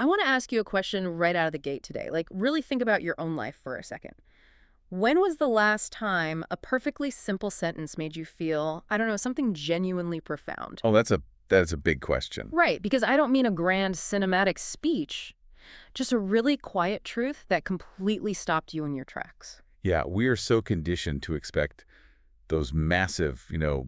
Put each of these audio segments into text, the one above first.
I want to ask you a question right out of the gate today. Like, really think about your own life for a second. When was the last time a perfectly simple sentence made you feel, I don't know, something genuinely profound? Oh, that's a big question. Right, because I don't mean a grand cinematic speech, just a really quiet truth that completely stopped you in your tracks. Yeah, we are so conditioned to expect those massive,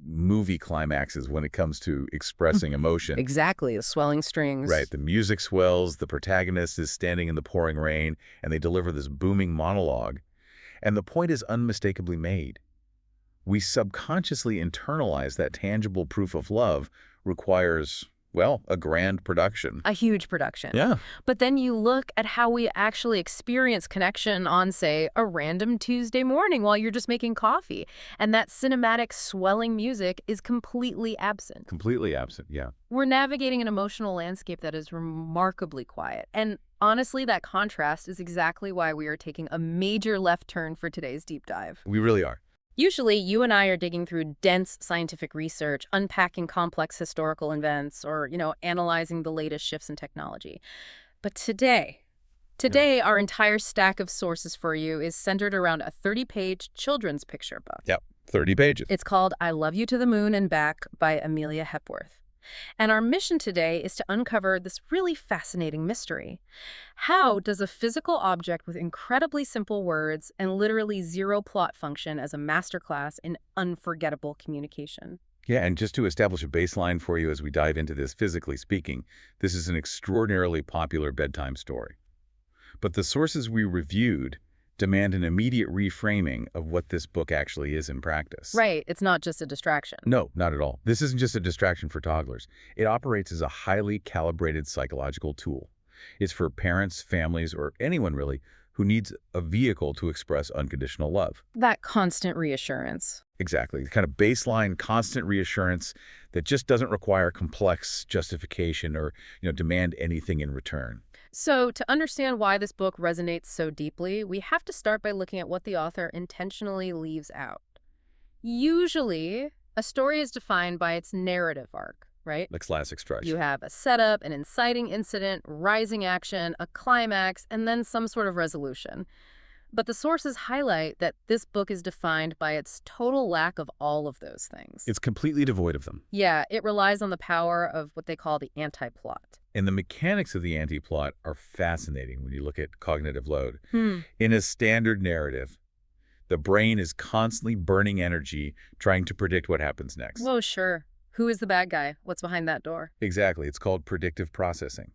movie climaxes when it comes to expressing emotion. Exactly, the swelling Right, strings. the music swells, the protagonist is standing in the pouring rain, and they deliver this booming monologue. And the point is unmistakably made. We subconsciously internalize that tangible proof of love requires, well, a grand production. A huge production. Yeah. But then you look at how we actually experience connection on, say, a random Tuesday morning while you're just making coffee. And that cinematic swelling music is completely absent. Completely absent, yeah. We're navigating an emotional landscape that is remarkably quiet. And honestly, that contrast is exactly why we are taking a major left turn for today's deep dive. We really are. Usually, you and I are digging through dense scientific research, unpacking complex historical events, or, analyzing the latest shifts in technology. But today, our entire stack of sources for you is centered around a 30-page children's picture book. Yep, 30 pages. It's called I Love You to the Moon and Back by Amelia Hepworth. And our mission today is to uncover this really fascinating mystery. How does a physical object with incredibly simple words and literally zero plot function as a masterclass in unforgettable communication? Yeah, and just to establish a baseline for you as we dive into this, physically speaking, this is an extraordinarily popular bedtime story. But the sources we reviewed demand an immediate reframing of what this book actually is in practice. Right, it's not just a distraction. No, not at all. This isn't just a distraction for toddlers. It operates as a highly calibrated psychological tool. It's for parents, families, or anyone really who needs a vehicle to express unconditional love. That constant reassurance. Exactly. The kind of baseline, constant reassurance that just doesn't require complex justification or, demand anything in return. So, to understand why this book resonates so deeply, we have to start by looking at what the author intentionally leaves out. Usually, a story is defined by its narrative arc, right? The classic structure. You have a setup, an inciting incident, rising action, a climax, and then some sort of resolution. But the sources highlight that this book is defined by its total lack of all of those things. It's completely devoid of them. Yeah, it relies on the power of what they call the anti-plot. And the mechanics of the anti-plot are fascinating when you look at cognitive load. Hmm. In a standard narrative, the brain is constantly burning energy trying to predict what happens next. Whoa, sure. Who is the bad guy? What's behind that door? Exactly. It's called predictive processing.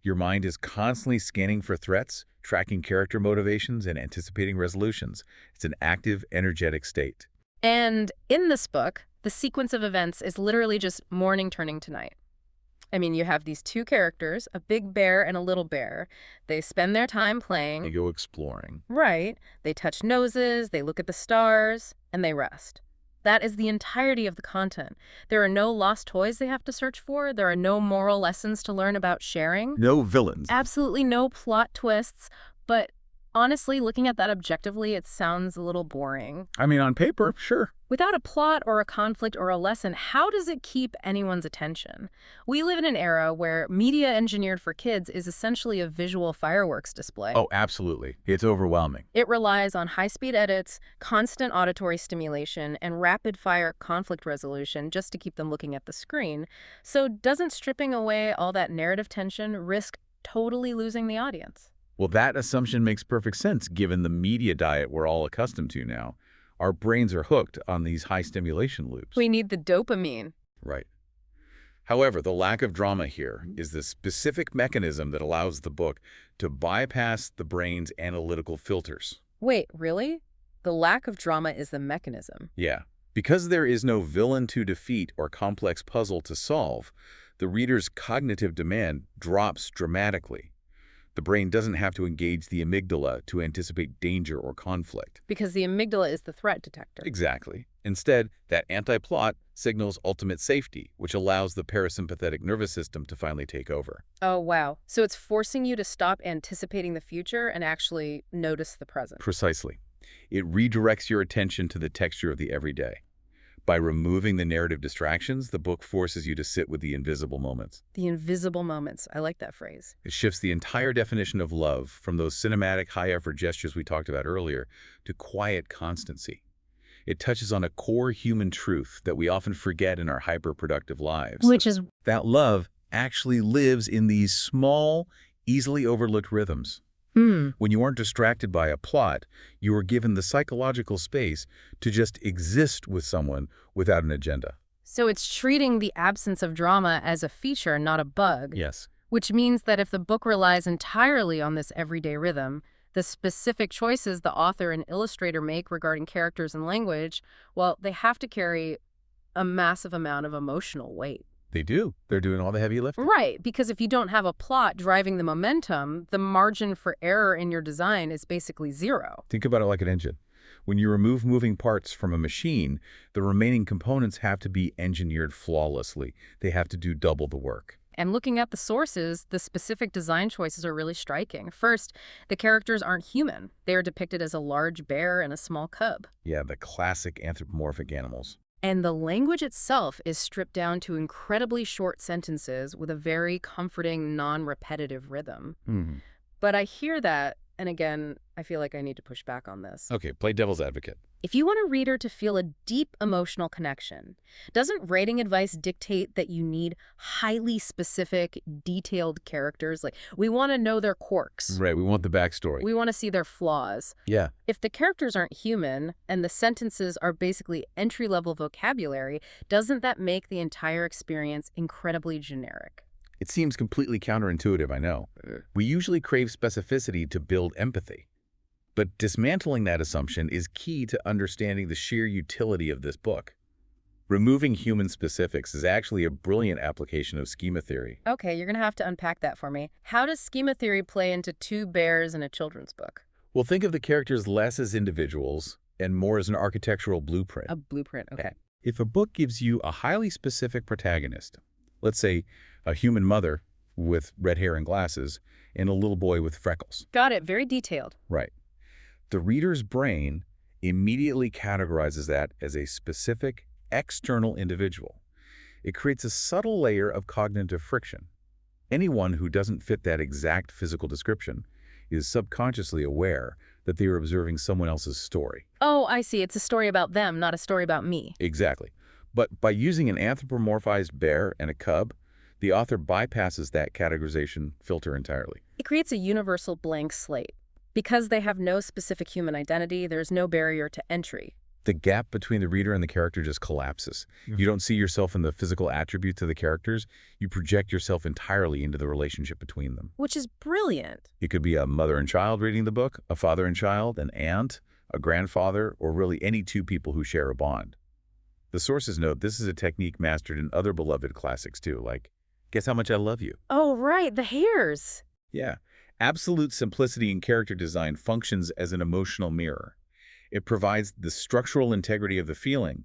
Your mind is constantly scanning for threats, tracking character motivations, and anticipating resolutions. It's an active, energetic state. And in this book, the sequence of events is literally just morning turning to night. I mean, you have these two characters, a big bear and a little bear. They spend their time They playing. go exploring. Right. They touch noses, they look at the stars, and they rest. That is the entirety of the content. There are no lost toys they have to search for. There are no moral lessons to learn about sharing. No villains. Absolutely no plot twists. But honestly, looking at that objectively, it sounds a little boring. I mean, on paper, sure. Without a plot or a conflict or a lesson, how does it keep anyone's attention? We live in an era where media engineered for kids is essentially a visual fireworks display. Oh, absolutely. It's overwhelming. It relies on high-speed edits, constant auditory stimulation, and rapid-fire conflict resolution just to keep them looking at the screen. So doesn't stripping away all that narrative tension risk totally losing the audience? Well, that assumption makes perfect sense given the media diet we're all accustomed to now. Our brains are hooked on these high stimulation loops. We need the dopamine. Right. However, the lack of drama here is the specific mechanism that allows the book to bypass the brain's analytical filters. Wait, really? The lack of drama is the mechanism. Yeah. Because there is no villain to defeat or complex puzzle to solve, the reader's cognitive demand drops dramatically. The brain doesn't have to engage the amygdala to anticipate danger or conflict. Because the amygdala is the threat detector. Exactly. Instead, that anti-plot signals ultimate safety, which allows the parasympathetic nervous system to finally take over. Oh, wow. So it's forcing you to stop anticipating the future and actually notice the present. Precisely. It redirects your attention to the texture of the everyday. By removing the narrative distractions, the book forces you to sit with the invisible moments. The invisible moments. I like that phrase. It shifts the entire definition of love from those cinematic, high-effort gestures we talked about earlier to quiet constancy. It touches on a core human truth that we often forget in our hyper-productive lives. Which is, That love actually lives in these small, easily overlooked rhythms. When you aren't distracted by a plot, you are given the psychological space to just exist with someone without an agenda. so it's treating the absence of drama as a feature, not a bug. Yes. Which means that if the book relies entirely on this everyday rhythm, the specific choices the author and illustrator make regarding characters and language, well, they have to carry a massive amount of emotional weight. They do. They're doing all the heavy lifting. Right, because if you don't have a plot driving the momentum, the margin for error in your design is basically zero. Think about it like an engine. When you remove moving parts from a machine, the remaining components have to be engineered flawlessly. They have to do double the work. And looking at the sources, the specific design choices are really striking. First, the characters aren't human. They are depicted as a large bear and a small cub. Yeah, the classic anthropomorphic animals. And the language itself is stripped down to incredibly short sentences with a very comforting, non-repetitive rhythm. But I hear that, and again, I feel like I need to push back on this. Okay, play devil's advocate. If you want a reader to feel a deep emotional connection, doesn't rating advice dictate that you need highly specific, detailed characters? Like, we want to know their quirks. Right, we want the backstory. We want to see their flaws. Yeah. If the characters aren't human and the sentences are basically entry-level vocabulary, doesn't that make the entire experience incredibly generic? It seems completely counterintuitive, I know. We usually crave specificity to build empathy. But dismantling that assumption is key to understanding the sheer utility of this book. Removing human specifics is actually a brilliant application of schema theory. Okay, you're going to have to unpack that for me. How does schema theory play into two bears in a children's book? Well, think of the characters less as individuals and more as an architectural blueprint. A blueprint, okay. If a book gives you a highly specific protagonist, let's say a human mother with red hair and glasses and a little boy with freckles. Got it, very detailed. Right. The reader's brain immediately categorizes that as a specific, external individual. It creates a subtle layer of cognitive friction. Anyone who doesn't fit that exact physical description is subconsciously aware that they are observing someone else's story. Oh, I see. It's a story about them, not a story about me. Exactly. But by using an anthropomorphized bear and a cub, the author bypasses that categorization filter entirely. It creates a universal blank slate. Because they have no specific human identity, there's no barrier to entry. The gap between the reader and the character just collapses. You don't see yourself in the physical attributes of the characters. You project yourself entirely into the relationship between them. Which is brilliant. It could be a mother and child reading the book, a father and child, an aunt, a grandfather, or really any two people who share a bond. The sources note this is a technique mastered in other beloved classics too, like Guess How Much I Love You. Oh, right, the hairs. Yeah. Absolute simplicity in character design functions as an emotional mirror. It provides the structural integrity of the feeling,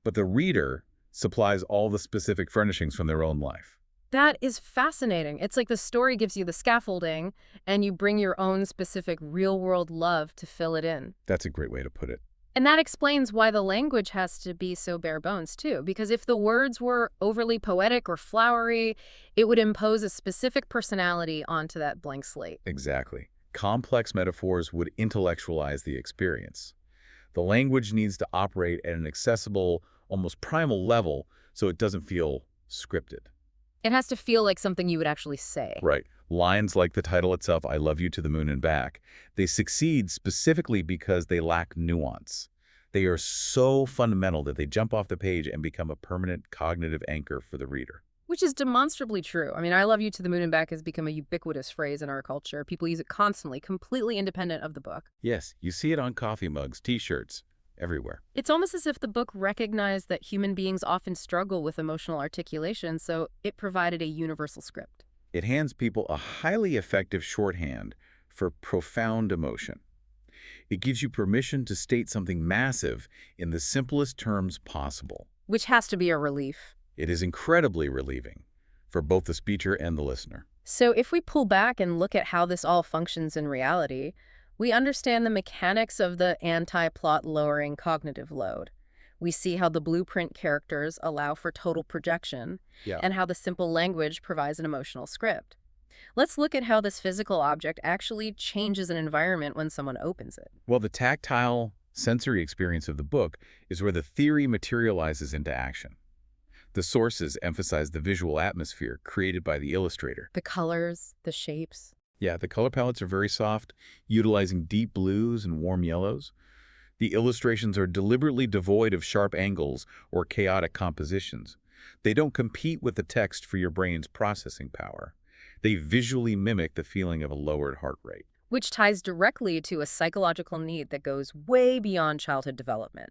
but the reader supplies all the specific furnishings from their own life. That is fascinating. It's like the story gives you the scaffolding, and you bring your own specific real-world love to fill it in. That's a great way to put it. And that explains why the language has to be so bare bones, too. Because if the words were overly poetic or flowery, it would impose a specific personality onto that blank slate. Exactly. Complex metaphors would intellectualize the experience. The language needs to operate at an accessible, almost primal level so it doesn't feel scripted. It has to feel like something you would actually say. Right. Lines like the title itself, I Love You to the Moon and Back, they succeed specifically because they lack nuance. They are so fundamental that they jump off the page and become a permanent cognitive anchor for the reader. Which is demonstrably true. I mean, I love you to the moon and back has become a ubiquitous phrase in our culture. People use it constantly, completely independent of the book. Yes, you see it on coffee mugs, T-shirts, everywhere. It's almost as if the book recognized that human beings often struggle with emotional articulation, so it provided a universal script. It hands people a highly effective shorthand for profound emotion. It gives you permission to state something massive in the simplest terms possible. Which has to be a relief. It is incredibly relieving for both the speaker and the listener. So if we pull back and look at how this all functions in reality, we understand the mechanics of the anti-plot lowering cognitive load. We see how the blueprint characters allow for total projection Yeah. and how the simple language provides an emotional script. Let's look at how this physical object actually changes an environment when someone opens it. Well, the tactile sensory experience of the book is where the theory materializes into action. The sources emphasize the visual atmosphere created by the illustrator. The colors, the shapes. Yeah, the color palettes are very soft, utilizing deep blues and warm yellows. The illustrations are deliberately devoid of sharp angles or chaotic compositions. They don't compete with the text for your brain's processing power. They visually mimic the feeling of a lowered heart rate. Which ties directly to a psychological need that goes way beyond childhood development.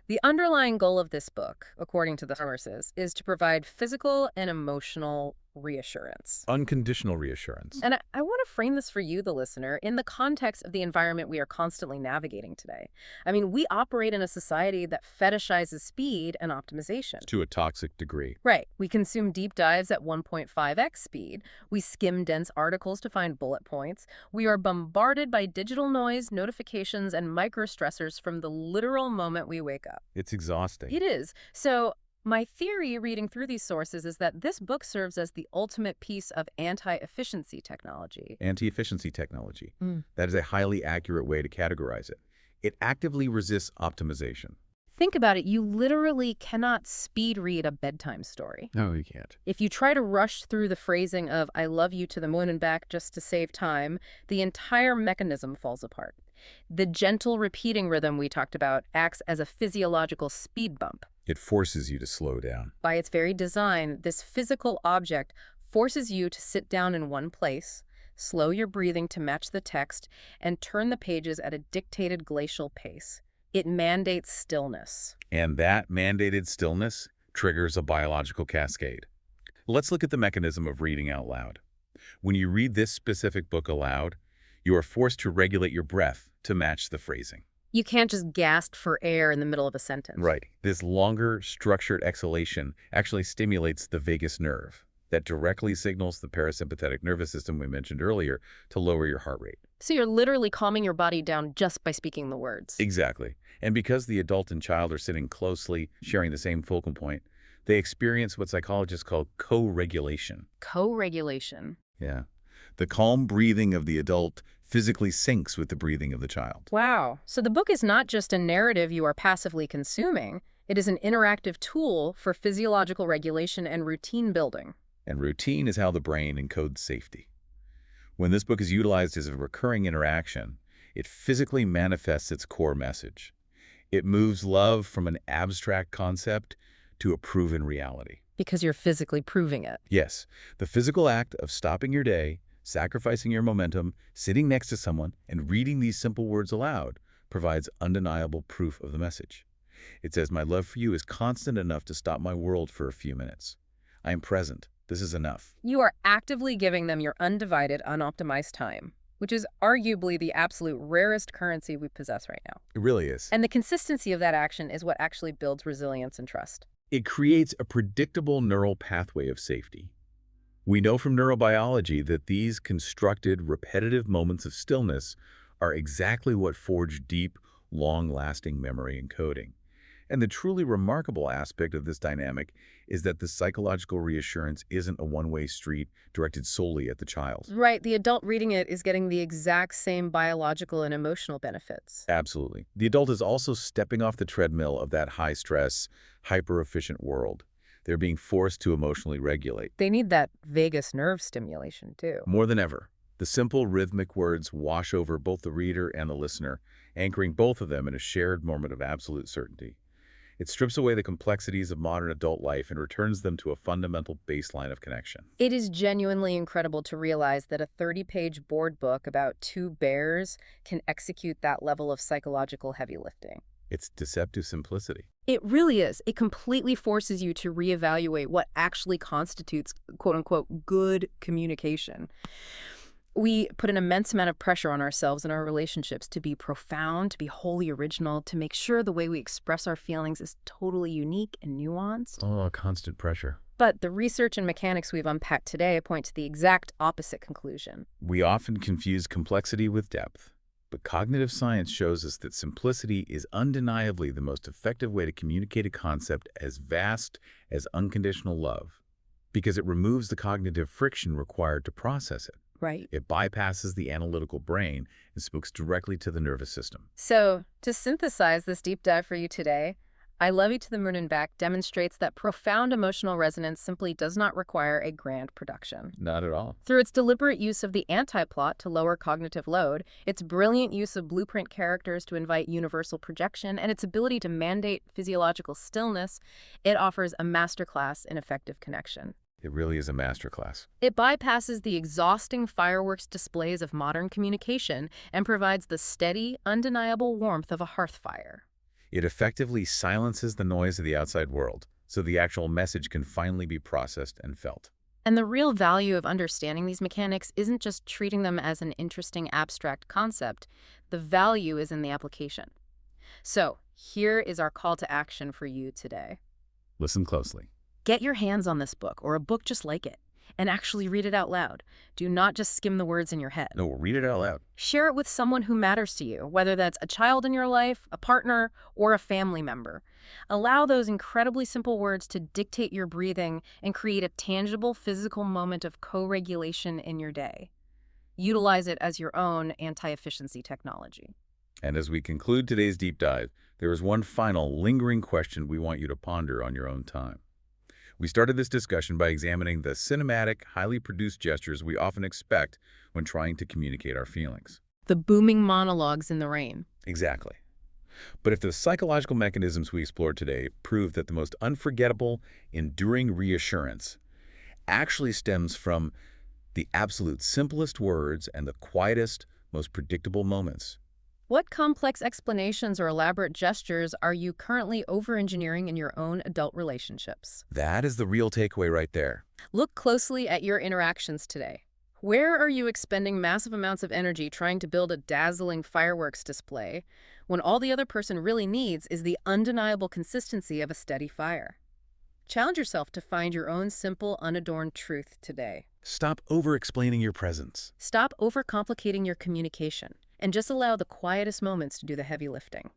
The underlying goal of this book, according to the sources, is to provide physical and emotional reassurance. Unconditional reassurance. And I want to frame this for you, the listener, in the context of the environment we are constantly navigating today. I mean, we operate in a society that fetishizes speed and optimization. To a toxic degree. Right. We consume deep dives at 1.5x speed. We skim dense articles to find bullet points. We are bombarded by digital noise, notifications, and microstressors from the literal moment we wake up. It's exhausting. It is. So my theory reading through these sources is that this book serves as the ultimate piece of anti-efficiency technology. Anti-efficiency technology. Mm. That is a highly accurate way to categorize it. It actively resists optimization. Think about it. You literally cannot speed read a bedtime story. No, you can't. If you try to rush through the phrasing of "I love you to the moon and back" just to save time, the entire mechanism falls apart. The gentle repeating rhythm we talked about acts as a physiological speed bump. It forces you to slow down. By its very design, this physical object forces you to sit down in one place, slow your breathing to match the text, and turn the pages at a dictated glacial pace. It mandates stillness. And that mandated stillness triggers a biological cascade. Let's look at the mechanism of reading out loud. When you read this specific book aloud, you are forced to regulate your breath to match the phrasing. You can't just gasp for air in the middle of a sentence. Right. This longer, structured exhalation actually stimulates the vagus nerve that directly signals the parasympathetic nervous system we mentioned earlier to lower your heart rate. So you're literally calming your body down just by speaking the words. Exactly. And because the adult and child are sitting closely, sharing the same focal point, they experience what psychologists call co-regulation. Co-regulation. Yeah. The calm breathing of the adult physically syncs with the breathing of the child. Wow. So the book is not just a narrative you are passively consuming. It is an interactive tool for physiological regulation and routine building. And routine is how the brain encodes safety. When this book is utilized as a recurring interaction, it physically manifests its core message. It moves love from an abstract concept to a proven reality. Because you're physically proving it. Yes, the physical act of stopping your day, sacrificing your momentum, sitting next to someone, and reading these simple words aloud provides undeniable proof of the message. It says, "My love for you is constant enough to stop my world for a few minutes. I am present. This is enough." You are actively giving them your undivided, unoptimized time, which is arguably the absolute rarest currency we possess right now. It really is. And the consistency of that action is what actually builds resilience and trust. It creates a predictable neural pathway of safety. We know from neurobiology that these constructed, repetitive moments of stillness are exactly what forge deep, long-lasting memory encoding. And the truly remarkable aspect of this dynamic is that the psychological reassurance isn't a one-way street directed solely at the child. Right, the adult reading it is getting the exact same biological and emotional benefits. Absolutely. The adult is also stepping off the treadmill of that high-stress, hyper-efficient world. They're being forced to emotionally regulate. They need that vagus nerve stimulation, too. More than ever, the simple rhythmic words wash over both the reader and the listener, anchoring both of them in a shared moment of absolute certainty. It strips away the complexities of modern adult life and returns them to a fundamental baseline of connection. It is genuinely incredible to realize that a 30-page board book about two bears can execute that level of psychological heavy lifting. It's deceptive simplicity. It really is. It completely forces you to reevaluate what actually constitutes, quote-unquote, good communication. We put an immense amount of pressure on ourselves and our relationships to be profound, to be wholly original, to make sure the way we express our feelings is totally unique and nuanced. Oh, constant pressure. But the research and mechanics we've unpacked today point to the exact opposite conclusion. We often confuse complexity with depth, but cognitive science shows us that simplicity is undeniably the most effective way to communicate a concept as vast as unconditional love, because it removes the cognitive friction required to process it. Right. It bypasses the analytical brain and speaks directly to the nervous system. So, to synthesize this deep dive for you today, I Love You to the Moon and Back demonstrates that profound emotional resonance simply does not require a grand production. Not at all. Through its deliberate use of the anti-plot to lower cognitive load, its brilliant use of blueprint characters to invite universal projection, and its ability to mandate physiological stillness, it offers a masterclass in effective connection. It really is a masterclass. It bypasses the exhausting fireworks displays of modern communication and provides the steady, undeniable warmth of a hearth fire. It effectively silences the noise of the outside world, so the actual message can finally be processed and felt. And the real value of understanding these mechanics isn't just treating them as an interesting abstract concept. The value is in the application. So, here is our call to action for you today. Listen closely. Get your hands on this book, or a book just like it, and actually read it out loud. Do not just skim the words in your head. No, read it out loud. Share it with someone who matters to you, whether that's a child in your life, a partner, or a family member. Allow those incredibly simple words to dictate your breathing and create a tangible physical moment of co-regulation in your day. Utilize it as your own anti-efficiency technology. And as we conclude today's deep dive, there is one final lingering question we want you to ponder on your own time. We started this discussion by examining the cinematic, highly produced gestures we often expect when trying to communicate our feelings. The booming monologues in the rain. Exactly. But if the psychological mechanisms we explored today prove that the most unforgettable, enduring reassurance actually stems from the absolute simplest words and the quietest, most predictable moments. What complex explanations or elaborate gestures are you currently over-engineering in your own adult relationships? That is the real takeaway right there. Look closely at your interactions today. Where are you expending massive amounts of energy trying to build a dazzling fireworks display when all the other person really needs is the undeniable consistency of a steady fire? Challenge yourself to find your own simple, unadorned truth today. Stop over-explaining your presence. Stop overcomplicating your communication and just allow the quietest moments to do the heavy lifting.